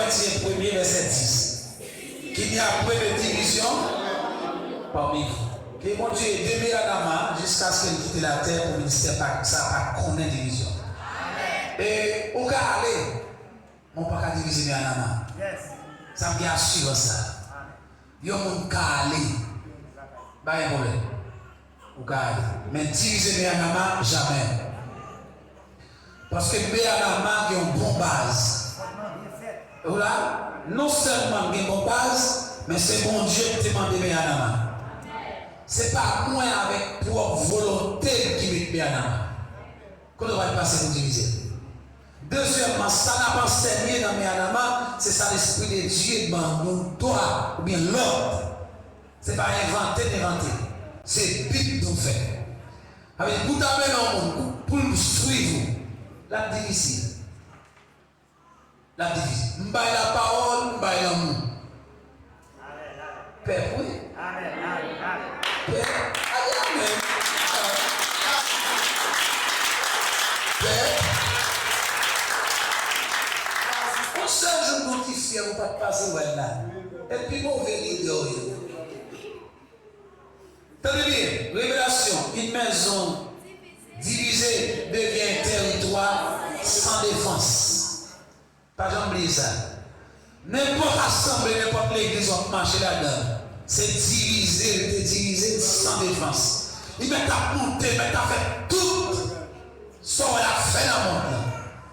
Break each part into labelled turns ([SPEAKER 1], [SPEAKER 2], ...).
[SPEAKER 1] Corinthiens 1er, verset 10. Qu'il n'y a point de division parmi vous. Que mon Dieu ait demeuré Adama jusqu'à ce qu'il quitte la terre pour ministère, ça va connaître division. Et au cas aller, on ne peut pas diviser Adama. Ça me bien sûr ça. Yo mon cas aller, pas un problème. Au cas aller. Mais diviser Adama, jamais. Parce que Béanama a une bonne base. Voilà, non seulement une bonne base, mais c'est mon Dieu qui demande Béanama. Ce n'est pas moi avec propre volonté qui met Béanama. Qu'on va passer pour diviser. Deuxièmement, ça n'a pas enseigné dans Béanama, c'est ça l'esprit de Dieu dans nous doit ou bien l'ordre. Ce n'est pas inventé. C'est but nous fait. Avec vous d'amener dans le monde pour nous suivre. La difficile. La difficile. M'baille la parole, m'baille l'amour. Père, oui. Amen. Père, amen. Père, on seul je me notifie, on ne peut pas passer là. Et puis, mauvais leader. Tenez bien, révélation, une maison divisé devient territoire sans défense. Pas j'oublie ça. N'importe assemblée, n'importe l'église, on marche là-dedans. C'est divisé sans défense. Il met à monter, met à faire tout ce qu'on a fait dans le monde.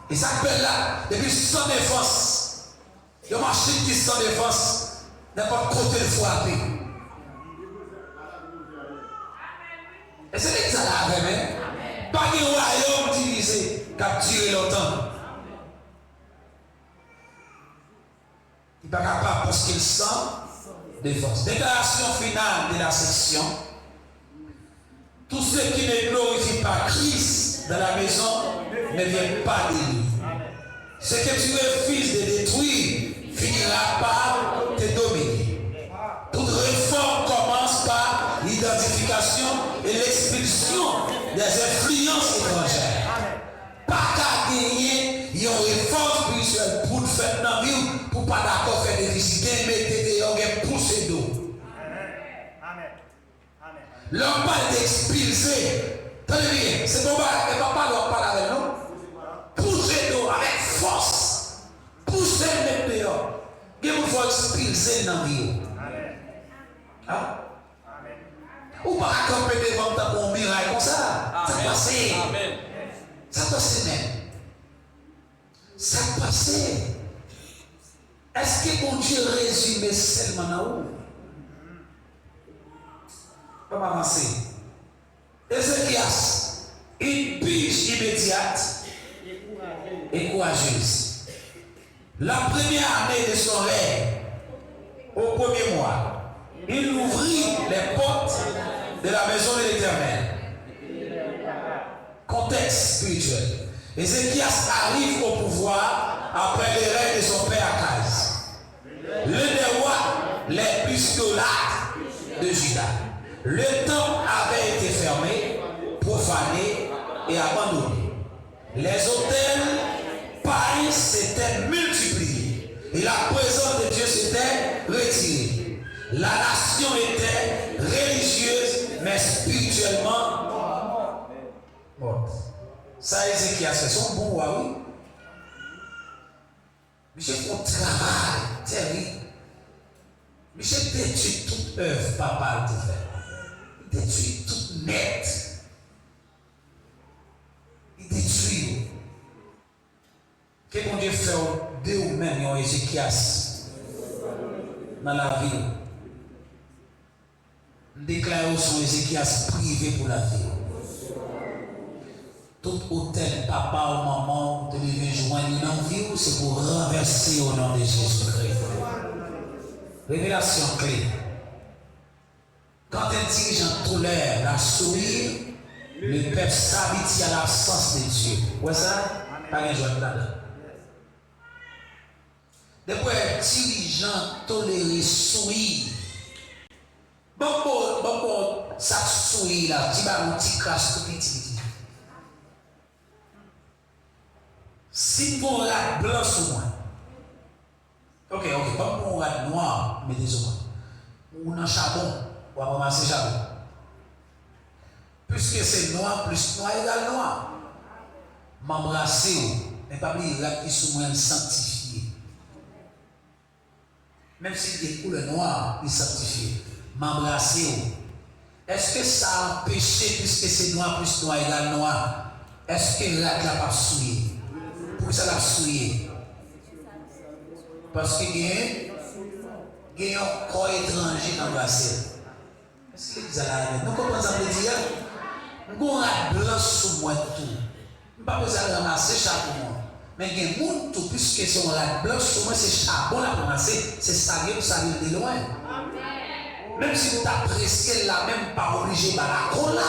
[SPEAKER 1] Et ça s'appelle là, depuis sans défense. Il y a une machine qui sans défense, n'importe côté de frapper. Et c'est ça là, même. Pas de royaume divisé qui a duré longtemps. Il n'est pas capable parce qu'il sent défense. Déclaration finale de la section. Tous ceux qui ne glorifient pas Christ dans la maison ne viennent pas de lui. Ce que tu refuses de détruire finira par te dominer. Toute réforme commence par l'identification et l'expulsion des influences étrangères. Pas qu'à gagner une réforme spirituelle pour faire dans la vie, pour pas d'accord faire des visites, mais de pousser d'eau. L'homme parle d'expulser. Tenez bien, c'est bon, et papa l'homme parle avec nous. Pousser d'eau avec force. Pousser le dehors. Il faut expulser dans la vie. Hein? Ou pas camper devant ta pour un miracle comme ça. Ça passe. Ça passe même. Ça passe. Est-ce que mon Dieu résume seulement dans où? Pas m'avancer. Ézéchias, une pige immédiate et courageuse. La première année de son règne, au premier mois, il ouvrit les portes de la maison de l'Éternel. Contexte spirituel. Ézéchias arrive au pouvoir après les règnes de son père Akaz. L'un des rois les plus idolâtres de Juda. Le temple avait été fermé, profané et abandonné. Les autels païens s'étaient multipliés et la présence de Dieu s'était retirée. La nation était religieuse mais spirituellement morte. Ça, Ézéchias, c'est son bon roi, oui. Monsieur fait un travail terrible. Monsieur détruit toute œuvre papa te fait. Il détruit tout net. Il détruit. Que mon Dieu fait de vous-même, en Ézéchias, dans la vie. Déclare son Ézéchias privé pour la vie. Tout hôtel, papa ou maman, de lever joindre dans la vie, c'est pour renverser au nom de Jésus-Christ. Révélation clé. Quand un dirigeant tolère la sourire, le peuple s'habitue à l'absence de Dieu. Vous voyez ça? Pas de joie là-dedans. Depuis un dirigeant tolère sourire, bon, ça sourire là, tu vas un petit crash tout petit. Si vous la blanc sur moi, Ok, comme on a noir, mais désolé. On a un charbon, on va ramasser charbon. Puisque c'est noir, plus noir égale noir. M'embrasser, mais pas oublier là qui sont moins sanctifiés. Même si des couleurs noires, ils sanctifiés. M'embrasser. Est-ce que ça a empêché, puisque c'est noir plus noir égale noir, est-ce que là, tu n'as pas souillé? Pour ça, l'a souillé. Parce qu'il y a un corps étranger embrassé. Est-ce que vous allez nous comprenons ça veut dire? Nous avons un blanc sous moi tout. Nous pas besoin de ramasser charbon. Mais il y a des gens tout, puisque c'est un blanc sous moi, c'est charbon à ramasser, c'est ça de loin. Même si vous appréciez la même pas obligé de la cola.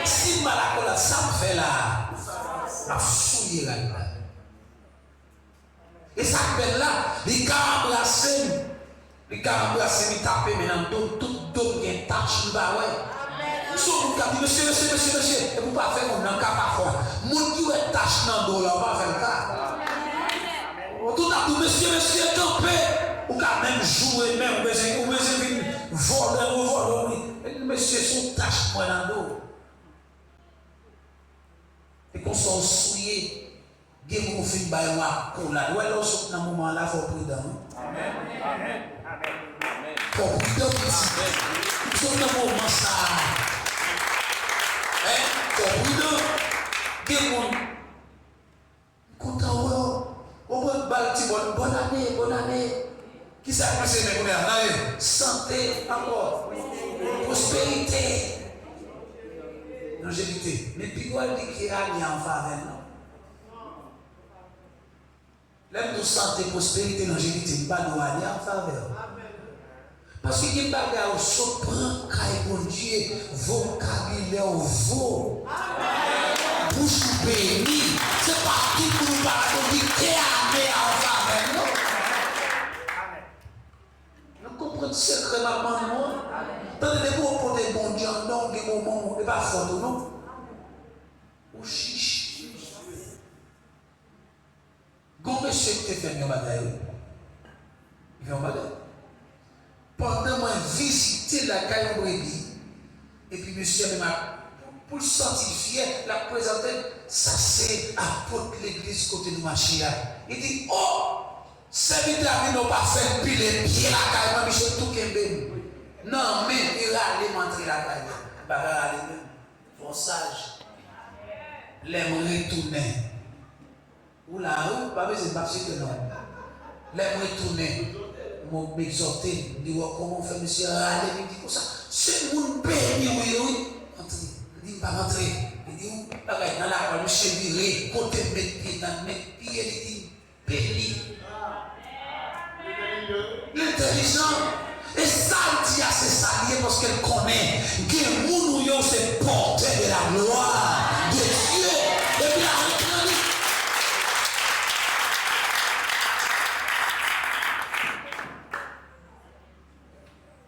[SPEAKER 1] Si la cola, ça me fait la fouiller là. Et ça fait là, les gars embrassés, il tape maintenant, tout donne une tâche, ouais. Sauf que vous monsieur, et vous pas faire mon cas parfois. Mon qui est tâche dans le dos là, on va faire le cas. Tout à coup, monsieur, campé, ou quand même jouer, même, ou voler, monsieur, son tâche moi dans le dos. Et qu'on soit souillé. Dieu vous fait bailler moi pour la loi là sur dans moment là faut prudent. Amen. Amen. Amen. Faut prudent ici. Sur dans moment ça. Faut prudent. Dieu mon content on va balti bonne année. Qui ça passe mais on est santé encore. Prospérité. Longévité. Mais puis quoi dit qu'il y a en faveur. L'aime de santé, prospérité, longévité, pas nous aller en faveur. Parce que les bagages au sopran, quand bon Dieu, vocabulaire vaut. Bouche bénie, c'est pas qui pour nous parler qui est amené en faveur, non? Nous comprenons secrètement, non? Tandis que vous portez bon Dieu, non, des moments, et pas fort, non? Ou chiche. Quand monsieur te fait un bagaille, il fait un bagaille. Pendant moi visiter la caille brebis, et puis monsieur m'a pour sanctifier, la présenter, ça c'est apôtre l'église côté de Machia. Il dit, oh, serviteur n'a pas fait piler pied la caille, monsieur tout kembe. Non, mais il a allé montrer la caille. Bagaille allé même, bon sage. L'aime retourner. Ou là, ou pas besoin de passer que non. L'aime retourner. M'exhorter, dire comment on fait monsieur aller, il dit comme ça. C'est mon béni, oui. Il dit pas rentrer. Il dit, dans la parole, monsieur viré, côté mettre pied dans mettre pied, il dit, béni. L'intelligent. Et ça, il dit à ses salariés parce qu'elle connaît que nous, c'est porteur de la gloire de Dieu. Et puis,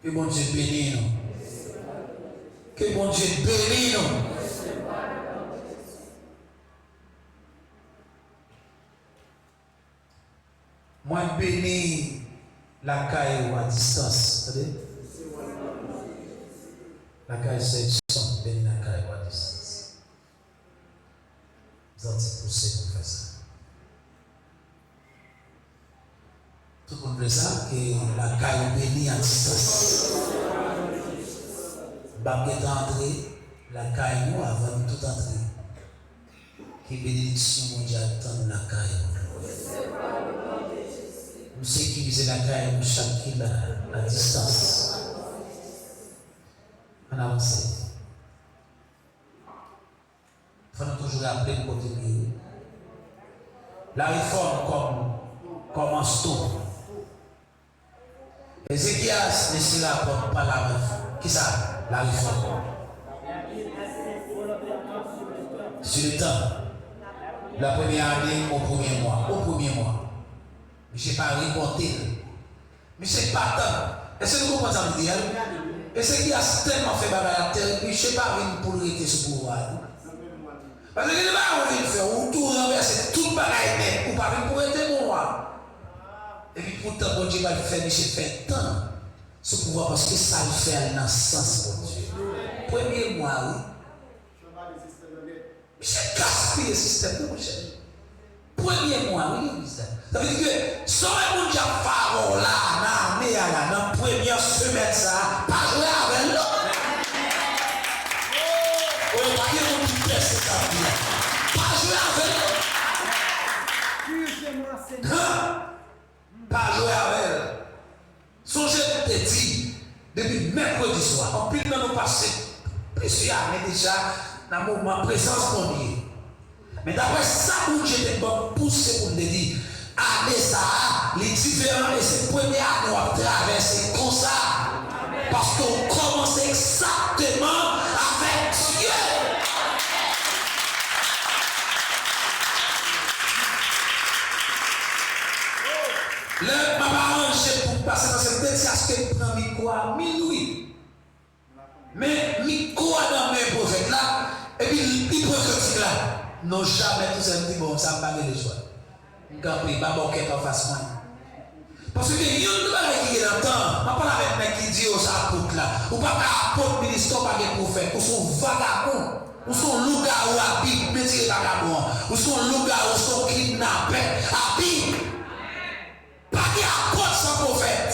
[SPEAKER 1] que bon Dieu bénisse nous. Que bon Dieu bénisse nous. Moi, bénis la caille à distance. Vous savez? La caille, c'est son bénis la caille à distance. Vous avez poussé pour faire ça. Tout le monde veut ça, que la caille bénie à distance. Baguette entrée, la caille nous avant de tout entrer. Que bénédiction mondiale dans la caille. Nous sécuriser la caille, nous chaque à distance. On avance. Il faut toujours rappeler le côté de la réforme commence tôt. Ézéchias ne se rapporte pas la réforme. Qui ça? La réforme. Sur le temps. La première année, au premier mois. Mais je n'ai pas reporté. Mais c'est pas tant. Est-ce que vous comprenez ça me dire? Ézéchias tellement fait bagarre à la terre, puis je ne sais pas pour le rester sous pouvoir. Parce que je ne sais pas faire, ou tout renverser, tout bagaille net, ou pas pour être mon roi. Et puis pourtant, bon Dieu va le faire, Michel fait tant. Ce pouvoir parce que ça le fait dans le sens, bon Dieu. Premier mois, oui. Michel gaspille le système, mon cher. Premier mois, oui, ça veut dire que si on a pharaon là, dans la première semaine, ça, pas jouer avec nous. On va pas dire qu'on teste ça. Pas jouer avec nous. Pas jouer avec elle. Songez tout est dit depuis mercredi soir. En plus, nous passons plusieurs années déjà dans le moment présence pour Dieu. Mais d'après ça, où j'étais poussé pour me dire, année ça, les différents et ces premières années on traversé comme ça. Parce qu'on commence exactement avec Dieu. Le m'a arrangé pour passer dans cette tête, c'est que prend micro à minuit. Mais micro dans mes prophètes là, et puis il prophétique là. Non, jamais tout ça me dit bon, ça me parle de choix. Je ne pas boquer en face moi. Parce que il y a une chose qui est dans le temps. Je ne parle avec un mec qui dit oh, ça apôtre là. Ou pas apôtre ministre, pas de prophète. Ou sont vagabonds. Ou sont loups-garous à Bible, métier vagabond. Ou sont loups-garous, ou sont kidnappés à Bible. Pas d'apôtre sans prophète.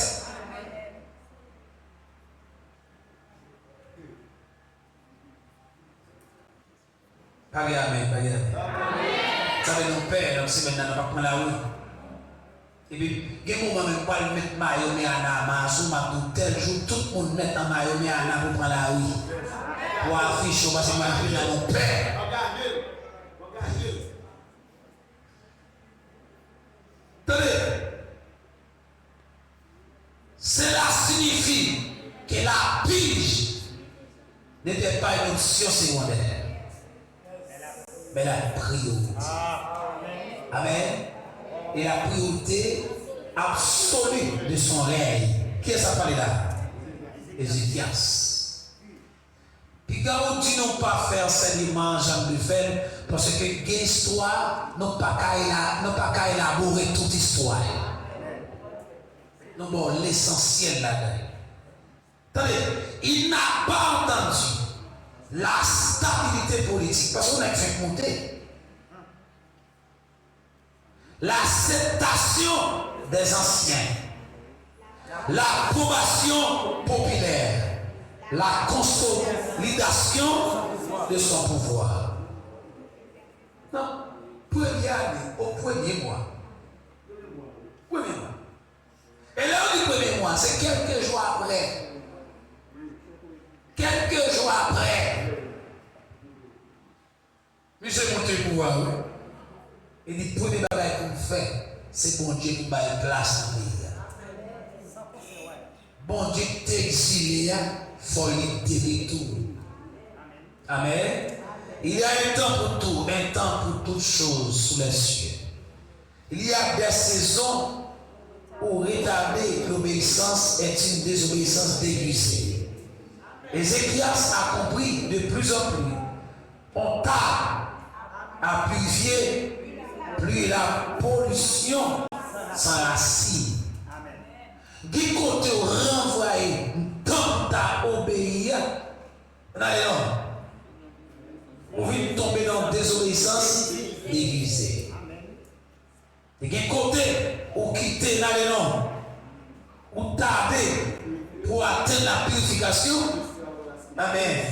[SPEAKER 1] Pas de amen, pas de amen. Ça veut nous père, donc c'est maintenant, on va prendre la rue. Et puis, il y a un moment où on mettre maillot mais à sous ma tout tel jour, tout le monde met un maillot mais à pour prendre la rue. Pour afficher, parce que je vais mon père. Attendez. Cela signifie que la pige n'était pas une option secondaire. Mais la priorité. Amen. Et la priorité absolue de son règne. Qui est ça parlé là? Ézéchias. Puis quand on dit non pas faire seulement Jean de faire, parce que l'histoire, non pas qu'à élaborer toute histoire. Non, bon, l'essentiel là-dedans. Attendez, il n'a pas entendu la stabilité politique, parce qu'on a fait monter. L'acceptation des anciens, l'approbation populaire, la consolidation de son pouvoir. Non, premier année, au premier mois. Premier mois. Et là, le premier mois, c'est quelques jours après. Quelques jours après, monsieur monté pouvoir. Il dit, premier bagage qu'on fait, c'est bon Dieu qui va une place dans le pays. Bon Dieu t'exilé, il faut lui tout. Amen. Il y a un temps pour tout, un temps pour toutes choses sous les cieux. Il y a des saisons où retarder l'obéissance est une désobéissance déguisée. Ézéchias a compris de plus en plus. On t'a à purifier plus la pollution s'enracine. Du côté renvoyé, tant à obéir, on vient tomber dans désobéissance déguisée. Et du côté où quitter ou tarder pour atteindre la purification, amen.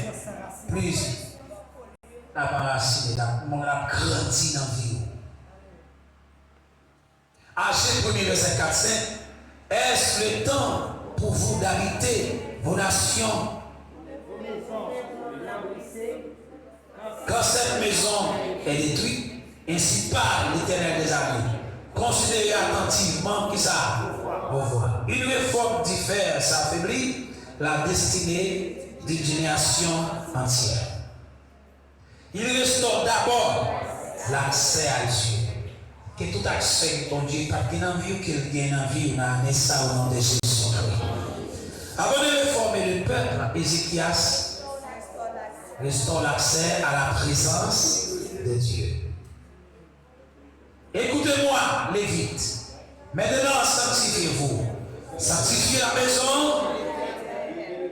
[SPEAKER 1] Plus la paracine, la grandi dans la vie. Agé 1er verset 4-5, est-ce le temps pour vous d'habiter vos nations? Quand cette maison est détruite, ainsi parle l'Éternel des armées. Considérez attentivement qui ça va voir. Une réforme diffère, s'affaiblit la destinée d'une génération entière. Il restaure d'abord l'accès à Dieu. Que tout accès ton Dieu, pas qu'il en vie ou qu'il vienne en vie, on a un ça au nom de Jésus. Avant de réformer le peuple, Ézéchias restaure l'accès à la présence de Dieu. Écoutez-moi, Lévite. Maintenant, sanctifiez-vous. Sanctifiez la maison,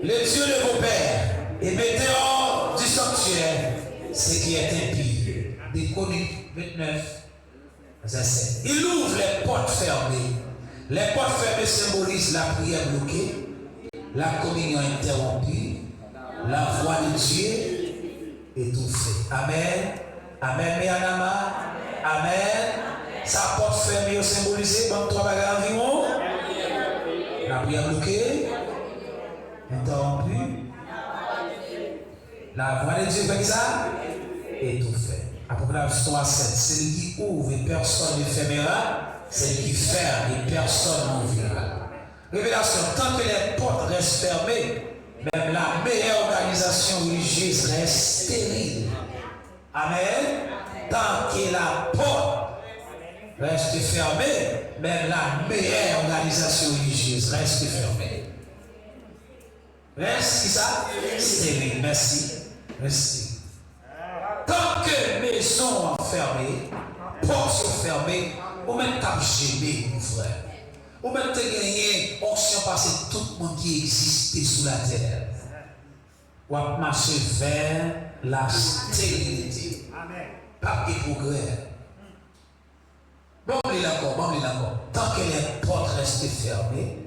[SPEAKER 1] le Dieu de vos pères, et mettez hors du sanctuaire ce qui est impie. Des Chroniques 29, verset 7. Il ouvre les portes fermées. Les portes fermées symbolisent la prière bloquée, la communion interrompue, la voix de Dieu étouffée. Amen. Amen, Mianama. Amen. Sa porte fermée symbolisée, bon, trois bagages environ. La prière bloquée, interrompue, la voix de Dieu fait ça, étouffée. Apocalypse 3, 7. Celui qui ouvre et personne ne fermera, celui qui ferme et personne n'ouvrira. Révélation, tant que les portes restent fermées, même la meilleure organisation religieuse reste stérile. Amen. Tant que la porte reste fermée, même la meilleure organisation religieuse reste fermée. Reste ça? Stérile. Merci. Merci. Tant que maisons sont fermées, portes sont fermées, ou même t'as gêné, mon frère. Ou même t'as gagné, onction parce que tout le monde qui existait sous la terre. Ou à marcher vers la stérilité. Pas de progrès. Bon, encore. Tant que les portes restent fermées,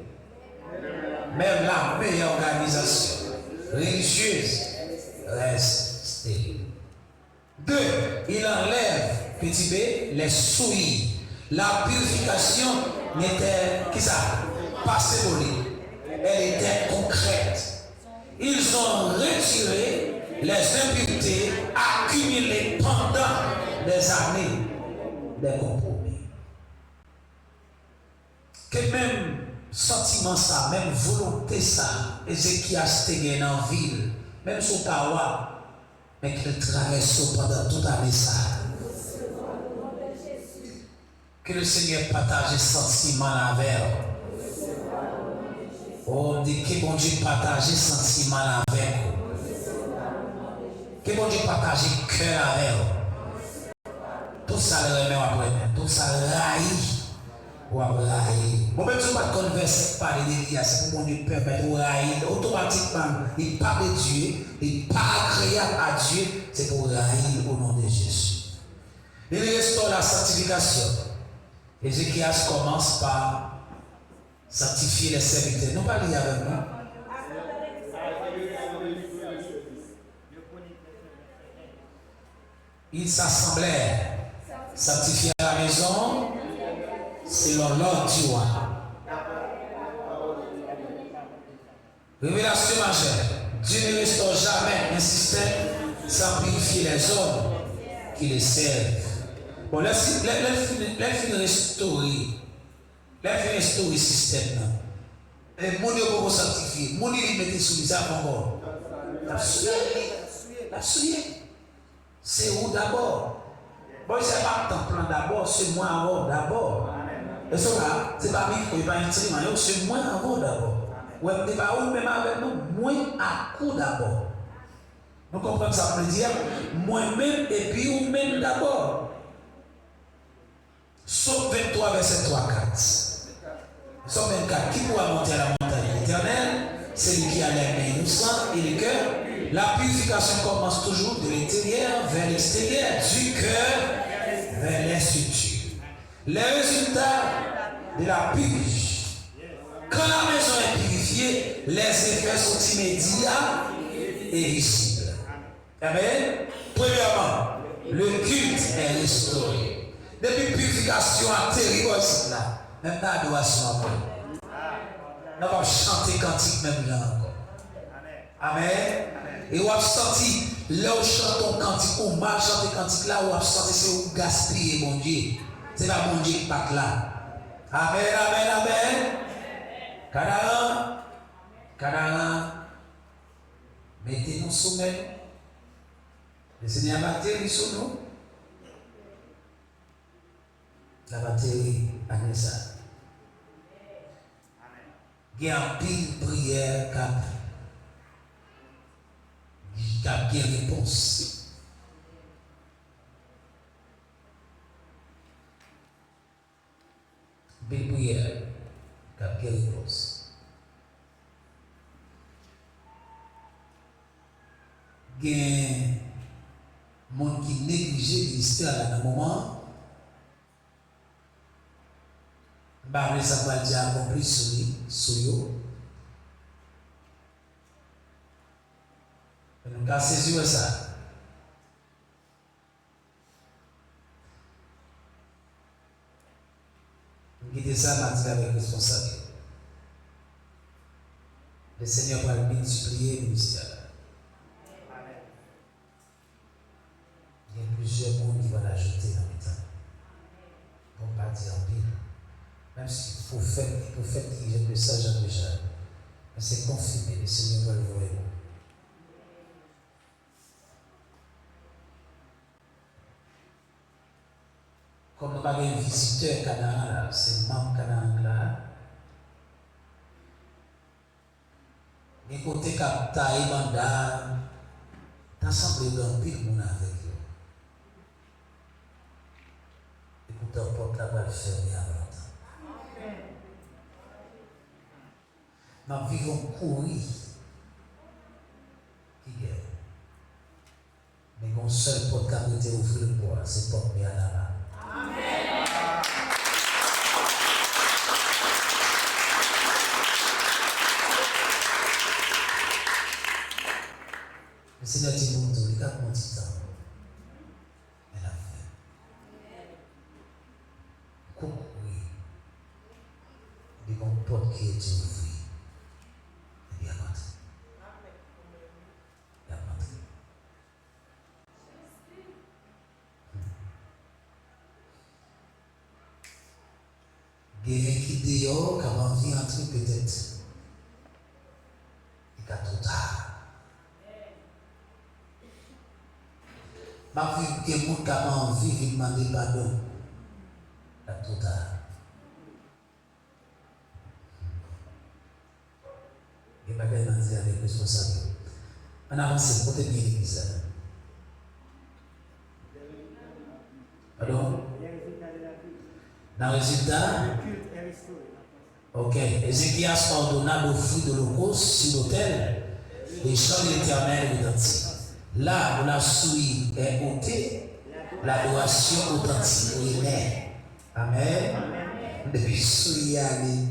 [SPEAKER 1] même la meilleure organisation religieuse reste stérile. 2. Il enlève, petit b, les souilles. La purification n'était pas symbolique. Elle était concrète. Ils ont retiré les impuretés accumulées pendant des années des compromis. Que même sentiment ça, même volonté ça, Ézéchias te en ville, même sur Tawa, mais qu'il traverse pendant toute l'année ça. Que le Seigneur partage les sentiments avec vous. Oh, dit que bon Dieu partage les sentiments avec vous. Que bon Dieu partage le cœur avec vous. Tout ça le remet après, tout ça raït. Ou raït. Bon, même si on ne va pas converser par les délits, c'est pour mon Dieu permettre de raït. Automatiquement, il parle de Dieu, il parle agréable à Dieu, c'est pour raït au nom de Jésus. Il restaure la sanctification. Ézéchias commence par sanctifier les serviteurs. Nous parlons avec nous. Ils s'assemblèrent, sanctifier la maison selon l'ordre du roi. Révélation majeure. Dieu ne restaure jamais un système sans purifier les hommes qui les servent. Bon, les fins restaurer le système. Et mon Dieu pour sanctifier. Mon Dieu mettait sous les avant. La souillé. C'est où d'abord? Bon, c'est pas ton plan d'abord, c'est moi avant d'abord. Et ça là, c'est pas lui qui n'est pas instrument, c'est moi avant d'abord. Ouais, mais pas où même avec nous, moi à coup d'abord. Nous comprenons ça veut dire moi-même et puis ou même d'abord. Somme 23, verset 3, 4. Somme 24, qui pourra monter à la montagne éternelle? C'est lui qui a les mains innocentes et le cœur. La purification commence toujours de l'intérieur vers l'extérieur, du cœur vers les structures. Les résultats de la purge. Quand la maison est purifiée, les effets sont immédiats et visibles. Amen. Premièrement, le culte est restauré. Depuis purification à terrible aussi là, même pas adoration après. Nous allons chanter cantique même là encore. Amen. Et on a senti, là où chante cantique, ou mal chanter cantique là, on a senti c'est où gaspiller mon Dieu. C'est pas mon Dieu qui part là. Amen, amen, amen. Canaran, mettez-nous sommet. Le Seigneur a battu sur nous. La batterie à ça. Il y a un pile prière qui a bien réponse. Belle prière, quelques réponses. Il y a des gens qui négligent l'histoire à un moment. Bah, ça va dire accompli sur eux. Nous avons saisi ça. Nous guidons ça maintenant avec responsabilité. Le Seigneur va multiplier le ministère. Il y a plusieurs mots qui vont l'ajouter dans le temps. Pour ne pas dire pire. Même si le prophète qui vient de ça, Jean déjà. Mais c'est confirmé, le Seigneur va le voir. Comme nous avons un visiteur Canaan, c'est membre Canaan là. Mais côté Capta et Banda, t'as semblé d'un pile mon avec eux. Écoutez, on porte la balle fermée à longtemps. Ma vie on courir qui gagne. Mais mon seul porte qui a été ouvert le bois, c'est porte bien là. Amen. Le Seigneur dit mon tour, il a mon petit temps. Elle a fait. Coucou, oui. Il y a une porte qui est ouverte. Et bien, rentré. Il a rentré. Quelqu'un qui dit, oh, quand on vient entrer peut-être, il est trop tard. Ma vie, que mon qui a envie de demander pardon, il est trop tard. Et ma gueule m'a dit avec responsabilité. On avance, côté bien l'église. Pardon? Dans le résultat, ok, Ézéchias ordonna d'offrir de l'holocauste sur l'autel les chants de l'Éternel identiques. Là où la souille est ôtée, l'adoration authentique est née. Amen. Depuis souille aller.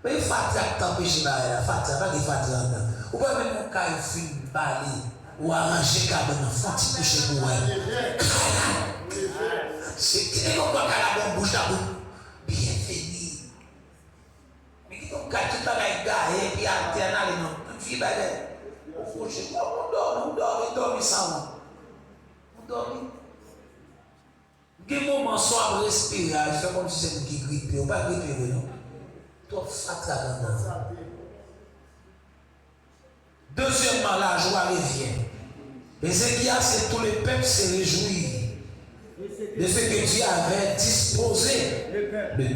[SPEAKER 1] Mais il faut t'empêcher là, pas qu'il faut t'entendre. Ou pas même mon cas, il faut baler ou arranger comme un enfant qui couche pour elle. C'est comme quoi qu'elle a bon bouche d'abord. Bienvenue. Mais qui t'ont gâté tout à l'heure, et puis alternal, non, toute vie baguette. On dort sans moi. On dort. Quel moment soit pour respirer, je fais comme si c'est qui grippe, ou pas grippe, non. Toi, fatigué dans. Deuxièmement, la joie revient. Ézéchias et tout le peuple se réjouit de ce que Dieu avait disposé le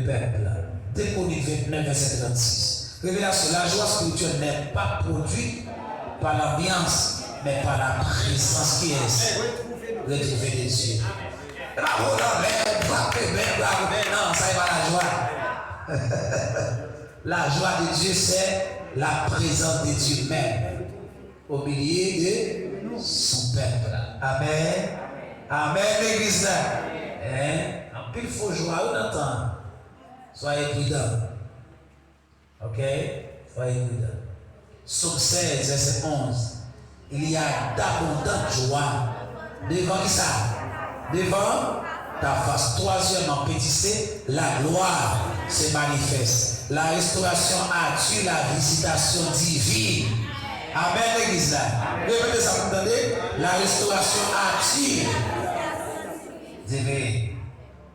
[SPEAKER 1] peuple. Déconis 29, verset 36. Révélation, la joie spirituelle n'est pas produite par l'ambiance, mais par la présence qui est retrouvée des dieux. Bravo, non, ça n'est pas la joie. La joie de Dieu, c'est la présence de Dieu même au milieu de son peuple. Amen. Amen, l'église là. En plus, il faut jouer à entendre. Soyez prudents. Ok? Soyez prudents. Psaume 16, verset 11. Il y a d'abondantes joies devant qui ça? Devant ta face. Troisièmement, petit C, la gloire se manifeste. La restauration attire la visitation divine. Amen, l'église là. Répétez ça, vous entendez? La restauration attire.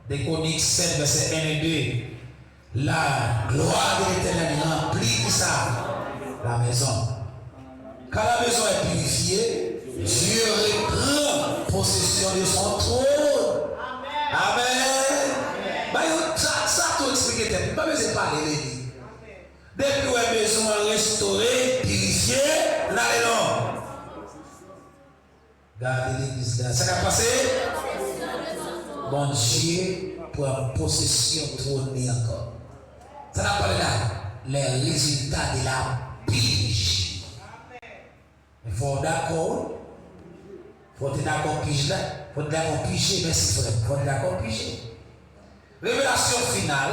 [SPEAKER 1] Des Chroniques 7, verset 1 et 2. La gloire de l'Éternel remplit ça. La maison. Quand la maison est purifiée, Dieu reprend possession de son trône. Amen. Ça tout expliqué. Pas besoin de parler de lui. Depuis que la maison est restaurée, purifiée, là et non. Regardez l'église là. Ça va passer? Bon Dieu prend possession trône encore. Ça n'a pas là. Les résultats de la pige. Il faut d'accord. Il faut être d'accord pige là. Il faut être d'accord piger. Merci frère. Il faut être d'accord piger. Révélation finale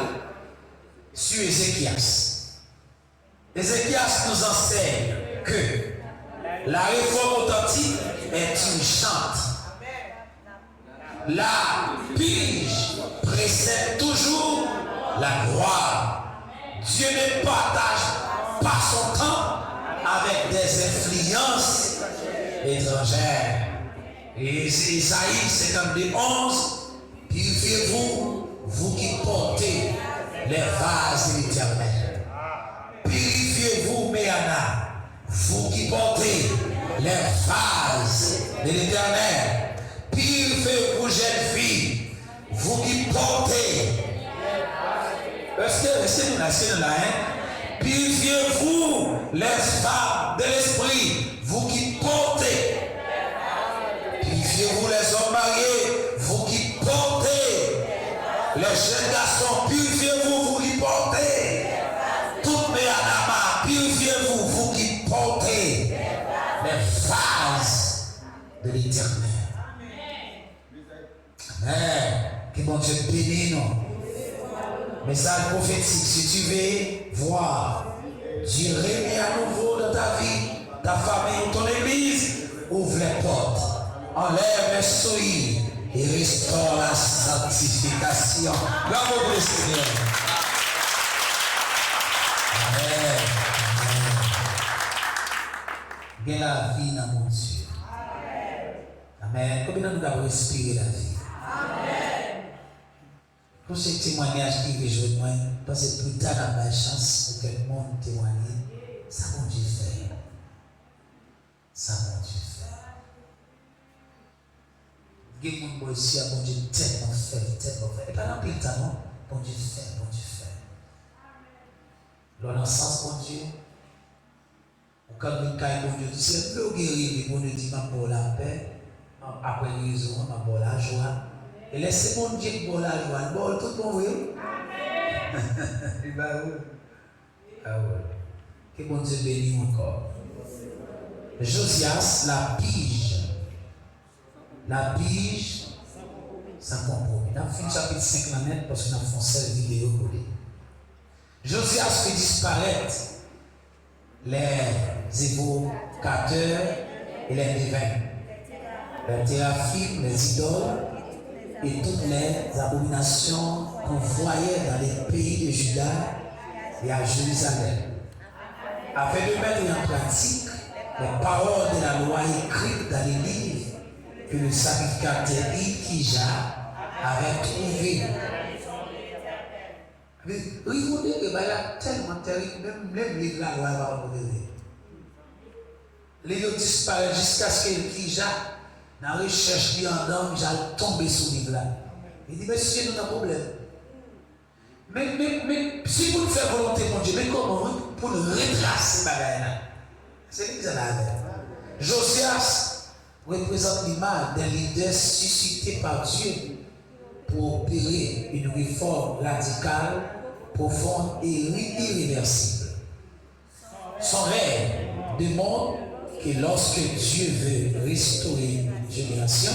[SPEAKER 1] sur Ézéchias. Ézéchias nous enseigne que la réforme authentique est une chante. La pige précède toujours la gloire. Dieu ne partage pas son temps avec des influences étrangères. Et Isaïe 52:11, purifiez-vous, vous qui portez les vases de l'Éternel. Purifiez-vous, Méana, vous qui portez les vases de l'Éternel. Purifiez-vous, jeune fille, vous qui portez. Est-ce que nous là, hein? Purifiez-vous, les femmes de l'esprit, vous qui portez. Purifiez-vous, les hommes mariés, vous qui portez. Les jeunes garçons, purifiez-vous, vous qui portez. Toutes mes anamas, purifiez-vous, vous qui portez les vases de l'Éternel. Amen. Que bon Dieu bénisse nous. Message prophétique, si tu veux voir Dieu régner à nouveau dans ta vie, ta famille ou ton église, ouvre les portes, enlève les souilles et restaure la sanctification. Bravo le Seigneur. Amen. Amen. La vie dans mon Dieu. Amen. Combien nous avons respiré la vie? Amen. Pour ce témoignage qui rejoint moi, parce que plus tard dans ma chance pour que le monde témoigne, ça mon Dieu fait. Ça mon Dieu fait. Il y a des gens ici, mon Dieu tellement fait. Et pas dans le temps, non? Mon Dieu fait. Dans le sens, mon Dieu, quand vous avez mon Dieu, c'est le guérir, mon Dieu dit, ma bonne la paix, après guérison, ma bonne la joie. Et laissez mon Dieu pour la joie, bon, tout le monde, oui. Il va où? Ah ouais. Que mon Dieu bénisse encore. Josias, la pige, sans compromis. Dans le film chapitre 5 la net, parce qu'on a fait une seule vidéo pour lui. Josias fait disparaître les évocateurs et les devins, les théraphim, les idoles et toutes les abominations qu'on voyait dans les pays de Juda et à Jérusalem, afin de mettre en pratique les paroles de la loi écrites dans les livres que le sacrificateur Ilkija avait trouvés. Regardez que il y a tellement terrible, même les la loi va revenir. Les gens disparaissent jusqu'à ce que Ilkija, dans la recherche qui en donne, j'ai tombé sur le livre là. Il dit, mais si nous avons un problème. Mais si vous faites volonté, mon Dieu, mais comment pour nous retracer là? C'est ce que vous avez. Josias représente l'image d'un leader suscité par Dieu pour opérer une réforme radicale, profonde et irréversible. Son rêve démontre que lorsque Dieu veut restaurer une génération,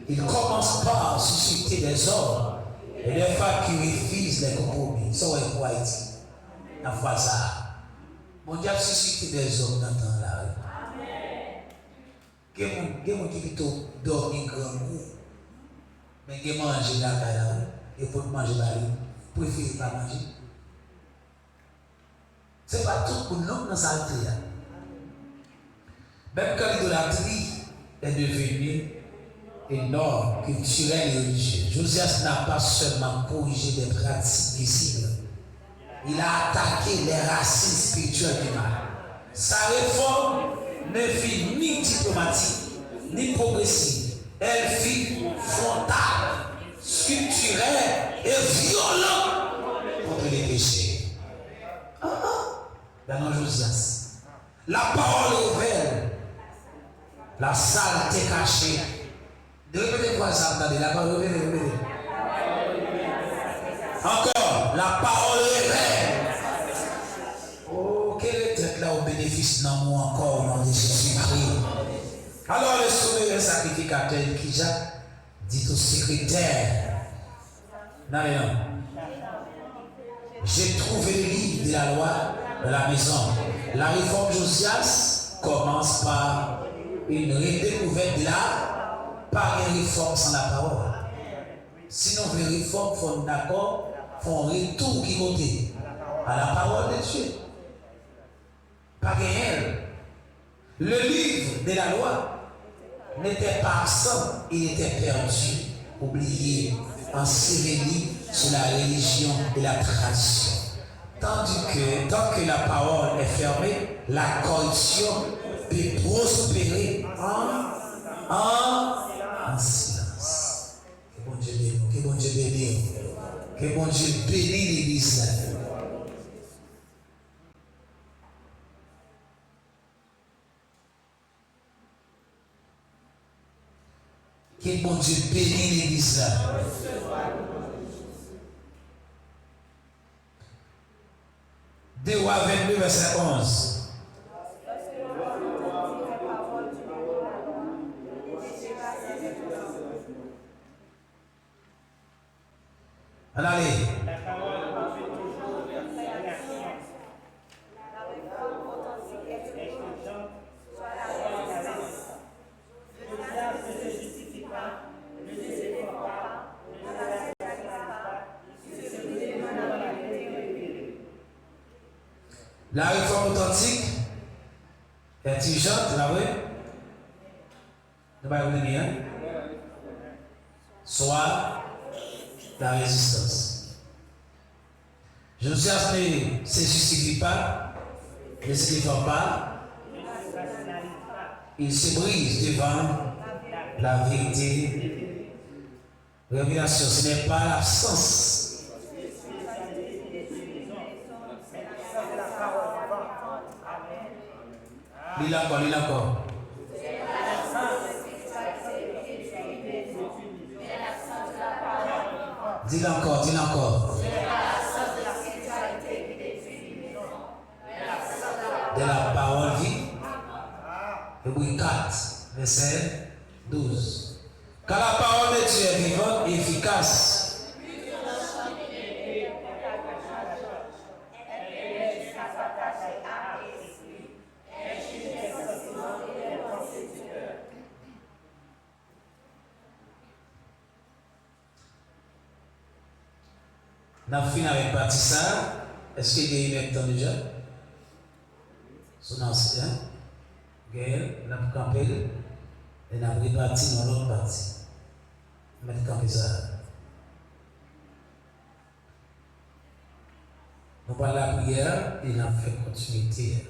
[SPEAKER 1] il commence par susciter des hommes et des femmes qui refusent les compromis. Ça va être quoi ici? La foi ça. Mon Dieu a suscité des hommes dans le temps là. Il y a des gens qui plutôt dorment grand coup. Mais qui mangent la caille et pour manger la rue, préfèrent pas manger. Ce n'est pas tout pour nous dans sa vie. Même quand l'idolâtrie est devenue une norme culturelle et religieuse, Josias n'a pas seulement corrigé des pratiques visibles, il a attaqué les racines spirituelles du mal. Sa réforme ne fut ni diplomatique, ni progressive. Elle fut frontale, structurelle et violente contre les péchés. Dans Josias, la parole révèle la saleté cachée. De répéter quoi ça, attendez, la parole révèle. Encore, la parole révèle sacrifice dans moi encore au nom de Jésus-Christ. Alors le souverain sacrificateur qui dit au secrétaire, non, j'ai trouvé le livre de la loi de la maison. La réforme Josias commence par une redécouverte de par une réforme sans la parole. Sinon, les réformes font d'accord, font un retour qui monte à la parole de Dieu. Pas réel. Le livre de la loi n'était pas absent, il était perdu, oublié, enseveli sur la religion et la tradition. Tandis que, tant que la parole est fermée, la corruption peut prospérer en silence. Que bon Dieu bénisse, que bon Dieu bénisse, que bon Dieu bénisse l'Église. Que bon Dieu bénisse l'Église. Deux Rois 22, verset 11. Allez. La réforme authentique est intelligente, là oui. Ne pas oublier, hein? Soit la résistance. Josias ne se justifie pas, ne se défend pas. Il se brise devant la vérité. Révélation, ce n'est pas l'absence. Lis encore, lis encore. Dis encore, dis encore. De la parole vie. Hébreux 4, verset 12. Car la parole de Dieu est vivante et efficace. Nous avons fini avec partie ça. Est-ce qu'il y a eu temps déjà? Son ancien. Gaël, nous avons campé. Et nous avons réparti dans l'autre partie. Nous avons campé ça. Nous parlons de la prière et nous avons fait continuité.